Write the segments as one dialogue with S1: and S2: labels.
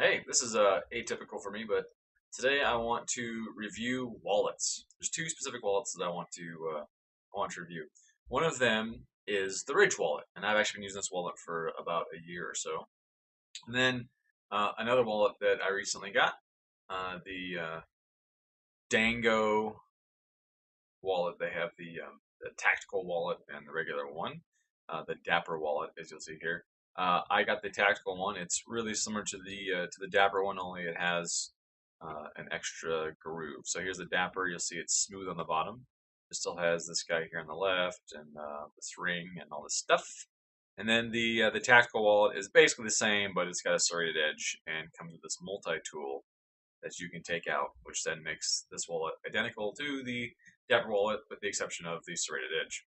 S1: Hey, this is atypical for me, but today I want to review wallets. There's two specific wallets that I want to review. One of them is the Ridge wallet, and I've actually been using this wallet for about a year or so. And then another wallet that I recently got, the Dango wallet. They have the tactical wallet and the regular one, the Dapper wallet, as you'll see here. I got the tactical one. It's really similar to the Dapper one, only it has an extra groove. So here's the Dapper. You'll see it's smooth on the bottom. It still has this guy here on the left and this ring and all this stuff. And then the tactical wallet is basically the same, but it's got a serrated edge and comes with this multi-tool that you can take out, which then makes this wallet identical to the Dapper wallet, with the exception of the serrated edge.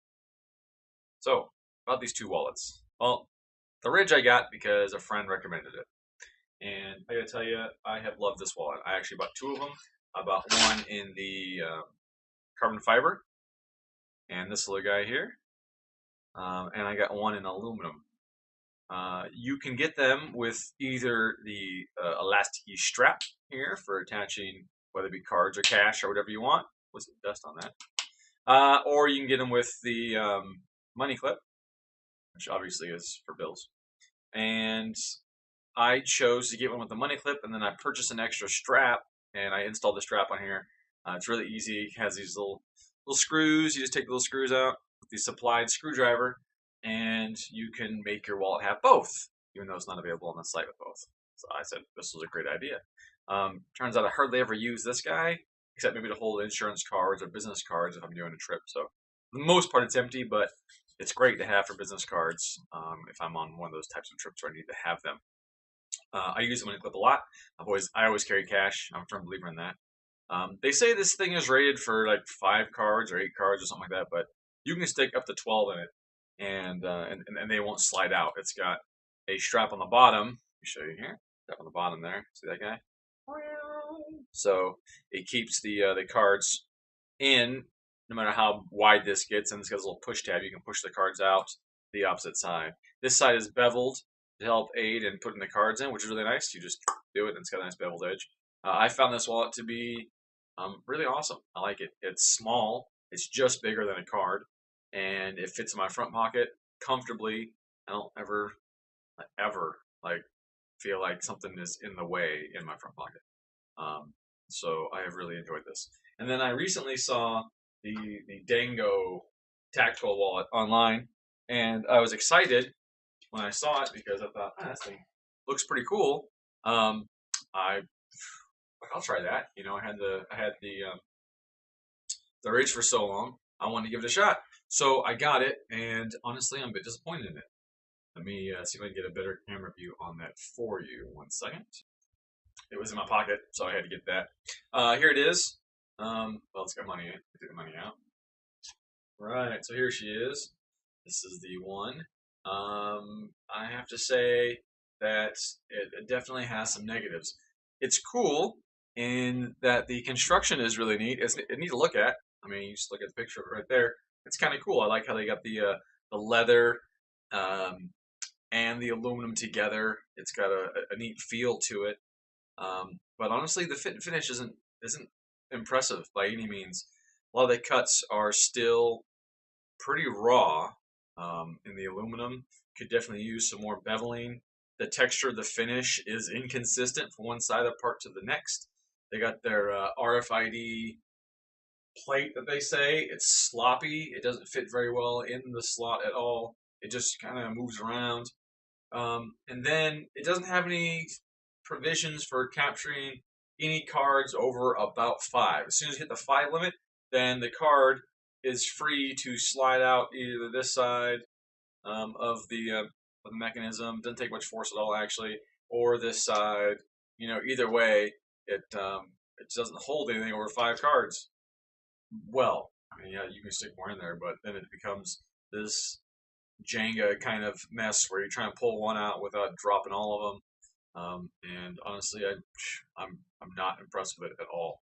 S1: So, about these two wallets. Well, the Ridge I got because a friend recommended it. And I gotta tell you, I have loved this wallet. I actually bought two of them. I bought one in the carbon fiber, and this little guy here. And I got one in aluminum. You can get them with either the elasticy strap here for attaching whether it be cards or cash or whatever you want. Was some dust on that. Or you can get them with the money clip, which obviously is for bills. And I chose to get one with the money clip, and then I purchased an extra strap, and I installed the strap on here. It's really easy. It has these little screws. You just take the little screws out with the supplied screwdriver, and you can make your wallet have both, even though it's not available on the site with both. So I said this was a great idea. Turns out I hardly ever use this guy, except maybe to hold insurance cards or business cards if I'm doing a trip. So for the most part, it's empty, but it's great to have for business cards if I'm on one of those types of trips where I need to have them. I use the money clip a lot. I always carry cash. I'm a firm believer in that. They say this thing is rated for like 5 cards or 8 cards or something like that, but you can stick up to 12 in it, and they won't slide out. It's got a strap on the bottom. Let me show you here. Strap on the bottom there. See that guy? So it keeps the cards in, no matter how wide this gets, and this has a little push tab. You can push the cards out the opposite side. This side is beveled to help aid in putting the cards in, which is really nice. You just do it, and it's got a nice beveled edge. I found this wallet to be really awesome. I like it. It's small. It's just bigger than a card, and it fits in my front pocket comfortably. I don't ever like feel like something is in the way in my front pocket. So I have really enjoyed this. And then I recently saw the Dango tactical wallet online, and I was excited when I saw it because I thought, this thing looks pretty cool. I'll try that. You know, I had the Ridge for so long. I wanted to give it a shot, so I got it, and honestly, I'm a bit disappointed in it. Let me see if I can get a better camera view on that for you. 1 second. It was in my pocket, so I had to get that. Here it is. Well, it's got money in it. Take the money out. Right, so here she is. This is the one. I have to say that it definitely has some negatives. It's cool in that the construction is really neat. It's neat to look at. I mean, you just look at the picture of it right there. It's kind of cool. I like how they got the leather and the aluminum together. It's got a neat feel to it. But honestly, the fit and finish isn't impressive by any means. A lot of the cuts are still pretty raw in the aluminum. Could definitely use some more beveling. The texture of the finish is inconsistent from one side of the part to the next. They got their RFID plate that they say. It's sloppy. It doesn't fit very well in the slot at all. It just kind of moves around. And then it doesn't have any provisions for capturing any cards over about 5. As soon as you hit the 5 limit, then the card is free to slide out either this side of the mechanism. Doesn't take much force at all, actually, or this side. You know, either way, it doesn't hold anything over 5 cards. Well, I mean, yeah, you can stick more in there, but then it becomes this Jenga kind of mess where you're trying to pull one out without dropping all of them. And honestly, I'm not impressed with it at all.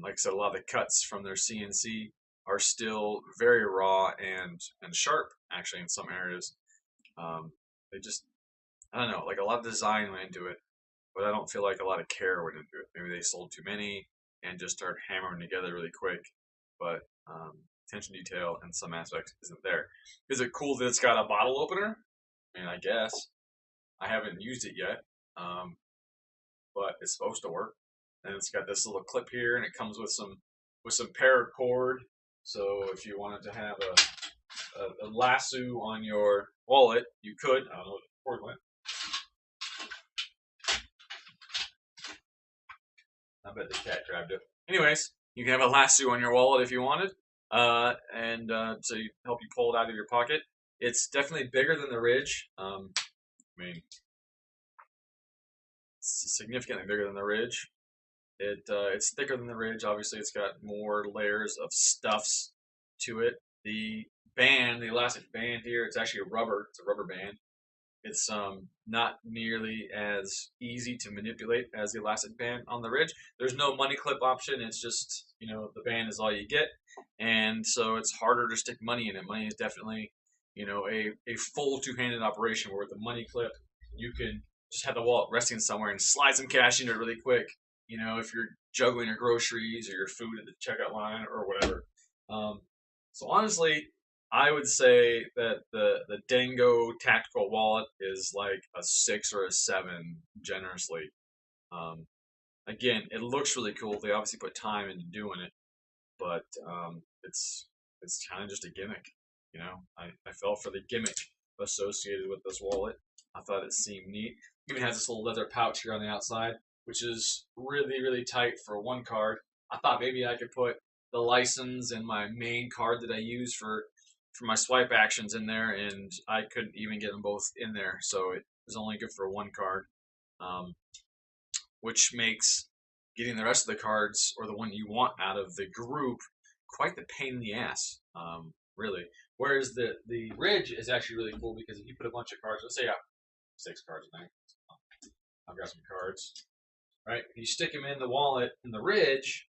S1: Like I said, a lot of the cuts from their CNC are still very raw and sharp, actually, in some areas. They just, I don't know, like a lot of design went into it, but I don't feel like a lot of care went into it. Maybe they sold too many and just started hammering together really quick, but attention to detail in some aspects isn't there. Is it cool that it's got a bottle opener? I mean, I guess. I haven't used it yet, but it's supposed to work. And it's got this little clip here, and it comes with some paracord. So if you wanted to have a lasso on your wallet, you could. I don't know what the cord went. I bet the cat grabbed it. Anyways, you can have a lasso on your wallet if you wanted, and to help you pull it out of your pocket. It's definitely bigger than the Ridge. I mean, it's significantly bigger than the Ridge. It's thicker than the Ridge. Obviously, it's got more layers of stuffs to it. The band, the elastic band here, it's actually a rubber. It's a rubber band. It's not nearly as easy to manipulate as the elastic band on the Ridge. There's no money clip option. It's just, the band is all you get, and so it's harder to stick money in it. Money is definitely, a full two-handed operation. Where with the money clip, you can just have the wallet resting somewhere and slide some cash into it really quick. If you're juggling your groceries or your food at the checkout line or whatever. So honestly, I would say that the Dango tactical wallet is like a 6 or a 7 generously. Again, it looks really cool. They obviously put time into doing it, but it's kind of just a gimmick. I fell for the gimmick associated with this wallet. I thought it seemed neat. It even has this little leather pouch here on the outside, which is really, really tight for one card. I thought maybe I could put the license and my main card that I use for my swipe actions in there, and I couldn't even get them both in there, so it was only good for one card, which makes getting the rest of the cards, or the one you want out of the group, quite the pain in the ass, really. Whereas the Ridge is actually really cool, because if you put a bunch of cards, let's say I have 6 cards in there, I've got some cards, right? You stick them in the wallet in the Ridge,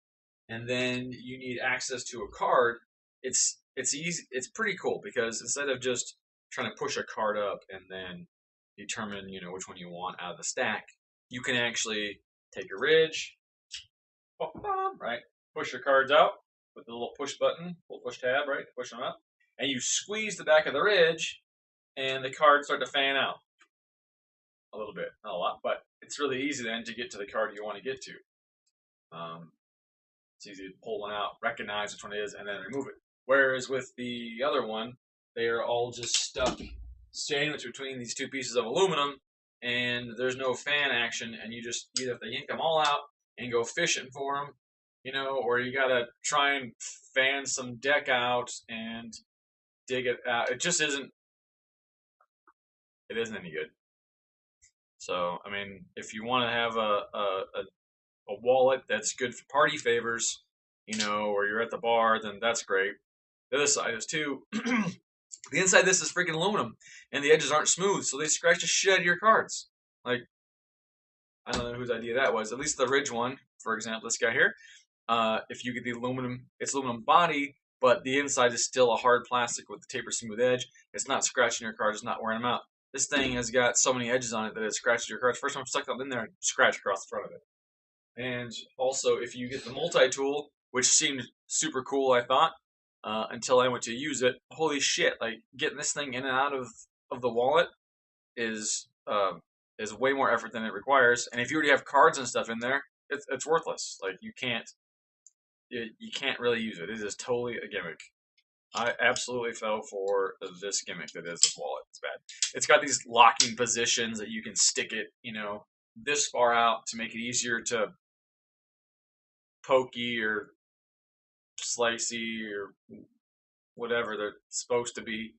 S1: and then you need access to a card. It's easy. It's pretty cool, because instead of just trying to push a card up and then determine which one you want out of the stack, you can actually take a Ridge, right? Push your cards out with the little push button, little push tab, right? Push them up, and you squeeze the back of the Ridge, and the cards start to fan out a little bit, not a lot, but it's really easy then to get to the card you want to get to. It's easy to pull one out, recognize which one it is, and then remove it. Whereas with the other one, they are all just stuck sandwiched between these two pieces of aluminum, and there's no fan action, and you have to yank them all out and go fishing for them, or you gotta try and fan some deck out and dig it out. It just isn't any good. So, I mean, if you want to have a wallet that's good for party favors, or you're at the bar, then that's great. The other side is too, the inside of this is freaking aluminum, and the edges aren't smooth, so they scratch the shit out of your cards. Like, I don't know whose idea that was. At least the Ridge one, for example, this guy here. If you get the aluminum, it's aluminum body, but the inside is still a hard plastic with the taper smooth edge. It's not scratching your cards, it's not wearing them out. This thing has got so many edges on it that it scratches your cards. First time I stuck them in there, scratch across the front of it. And also, if you get the multi-tool, which seemed super cool, I thought, until I went to use it, holy shit, like, getting this thing in and out of the wallet is way more effort than it requires. And if you already have cards and stuff in there, it's worthless. Like, you can't really use it. It is totally a gimmick. I absolutely fell for this gimmick that is this wallet. It's bad. It's got these locking positions that you can stick it, this far out to make it easier to pokey or slicey or whatever they're supposed to be.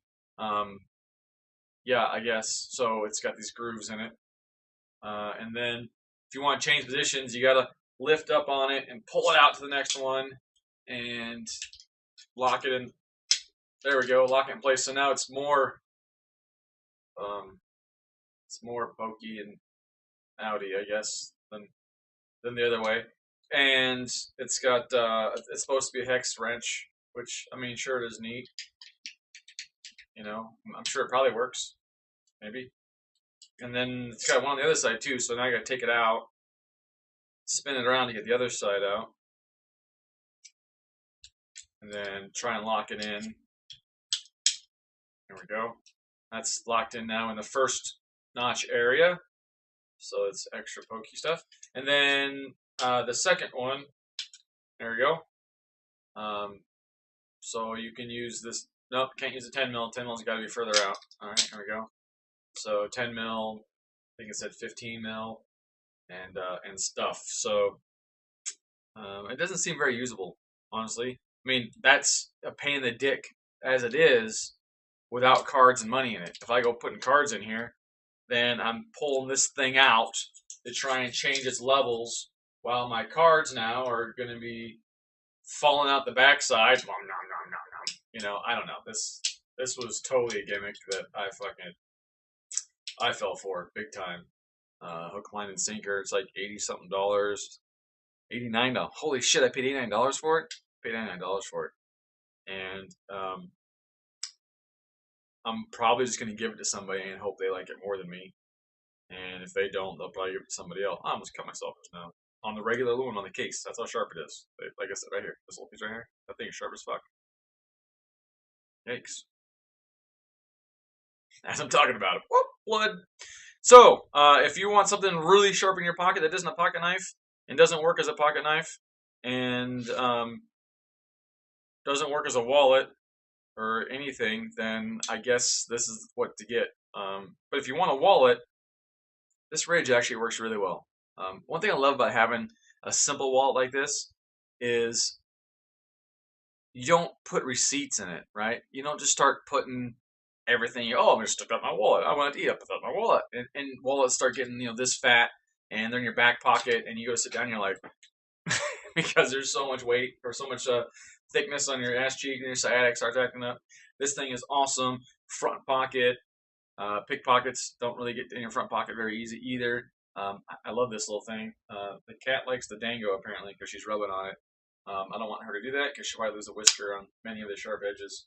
S1: Yeah, I guess. So it's got these grooves in it. And then if you want to change positions, you got to lift up on it and pull it out to the next one and lock it in. There we go, lock it in place. So now it's more pokey and outy, I guess, than the other way. And it's got it's supposed to be a hex wrench, which, I mean, sure, it is neat. I'm sure it probably works. Maybe. And then it's got one on the other side too, so now I gotta take it out, spin it around to get the other side out, and then try and lock it in. There we go. That's locked in now in the first notch area, so it's extra pokey stuff. And then the second one, there we go. So you can use this. Nope, can't use a 10 mil. 10 mil's got to be further out. All right, there we go. So 10 mil, I think it said 15 mil, and stuff. So it doesn't seem very usable, honestly. I mean, that's a pain in the dick as it is without cards and money in it. If I go putting cards in here, then I'm pulling this thing out to try and change its levels while my cards now are going to be falling out the backside. You know, I don't know. This was totally a gimmick that I fell for big time. Hook, line, and sinker. It's like $80-something. $89. Holy shit! I paid $89 for it. I paid $99 for it, and I'm probably just gonna give it to somebody and hope they like it more than me. And if they don't, they'll probably give it to somebody else. I almost cut myself just now on the regular aluminum on the case. That's how sharp it is. Like I said, right here, this little piece right here. That thing is sharp as fuck. Yikes! As I'm talking about it, whoop, blood. So, if you want something really sharp in your pocket that isn't a pocket knife and doesn't work as a pocket knife and doesn't work as a wallet or anything, then I guess this is what to get. But if you want a wallet, this ridge actually works really well. One thing I love about having a simple wallet like this is you don't put receipts in it, right? You don't just start putting everything. I'm going to stick up my wallet. I want to eat up my wallet. And wallets start getting, this fat, and they're in your back pocket, and you go to sit down, and you're like, because there's so much weight or so much thickness on your ass cheek and your sciatic starts acting up. This thing is awesome. Front pocket. Pickpockets don't really get in your front pocket very easy either. I love this little thing. The cat likes the Dango apparently because she's rubbing on it. I don't want her to do that because she might lose a whisker on many of the sharp edges.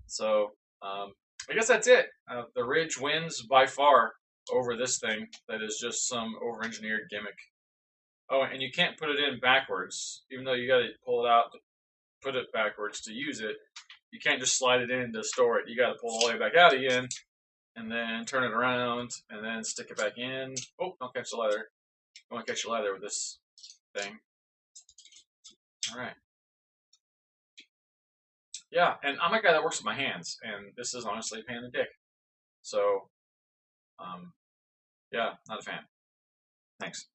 S1: So I guess that's it. The Ridge wins by far over this thing that is just some over-engineered gimmick. Oh, and you can't put it in backwards, even though you got to pull it out to put it backwards to use it. You can't just slide it in to store it. You got to pull all the way back out again, and then turn it around, and then stick it back in. Oh, don't catch the leather. You want to catch the leather with this thing. All right. Yeah, and I'm a guy that works with my hands, and this is honestly a pain in the dick. So, yeah, not a fan. Thanks.